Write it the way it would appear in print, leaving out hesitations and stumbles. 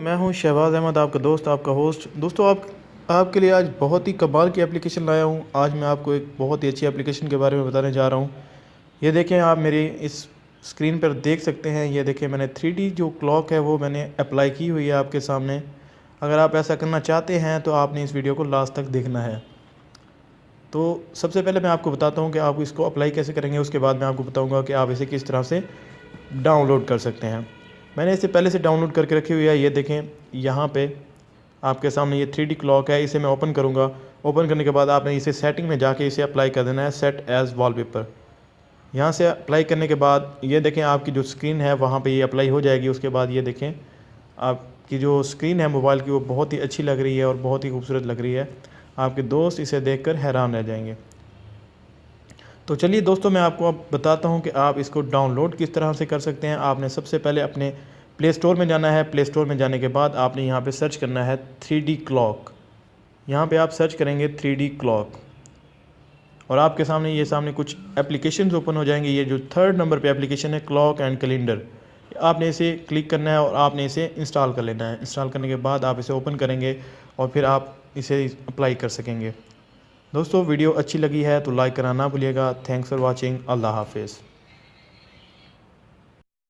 मैं हूं शहबाज अहमद, आपका दोस्त, आपका होस्ट। दोस्तों, आपके लिए आज बहुत ही कमाल की एप्लीकेशन लाया हूं। आज मैं आपको एक बहुत ही अच्छी एप्लीकेशन के बारे में बताने जा रहा हूं। ये देखें, आप मेरी इस स्क्रीन पर देख सकते हैं। ये देखें, मैंने 3D जो क्लॉक है वो मैंने अप्लाई की हुई है आपके सामने। अगर आप ऐसा करना चाहते हैं तो आपने इस वीडियो को लास्ट तक देखना है। तो सबसे पहले मैं आपको बताता हूँ कि आप इसको अप्लाई कैसे करेंगे। उसके बाद मैं आपको बताऊँगा कि आप इसे किस तरह से डाउनलोड कर सकते हैं। मैंने इसे पहले से डाउनलोड करके रखी हुई है। ये देखें, यहाँ पे आपके सामने ये 3D क्लॉक है। इसे मैं ओपन करूँगा। ओपन करने के बाद आपने इसे सेटिंग में जाके इसे अप्लाई कर देना है, सेट एज़ वॉलपेपर। यहाँ से अप्लाई करने के बाद ये देखें, आपकी जो स्क्रीन है वहाँ पे ये अप्लाई हो जाएगी। उसके बाद ये देखें, आपकी जो स्क्रीन है मोबाइल की वो बहुत ही अच्छी लग रही है और बहुत ही खूबसूरत लग रही है। आपके दोस्त इसे देखकर हैरान रह जाएंगे। तो चलिए दोस्तों, मैं आपको अब बताता हूँ कि आप इसको डाउनलोड किस तरह से कर सकते हैं। आपने सबसे पहले अपने प्ले स्टोर में जाना है। प्ले स्टोर में जाने के बाद आपने यहाँ पे सर्च करना है 3D क्लॉक। यहाँ पे आप सर्च करेंगे 3D क्लॉक और आपके सामने कुछ एप्लीकेशंस ओपन हो जाएंगे। ये जो 3rd नंबर पे एप्लीकेशन है, क्लॉक एंड कैलेंडर, आपने इसे क्लिक करना है और आपने इसे इंस्टॉल कर लेना है। इंस्टॉल करने के बाद आप इसे ओपन करेंगे और फिर आप इसे अप्लाई कर सकेंगे। दोस्तों, वीडियो अच्छी लगी है तो लाइक करना ना भूलिएगा। Thanks for watching. अल्लाह हाफिज़।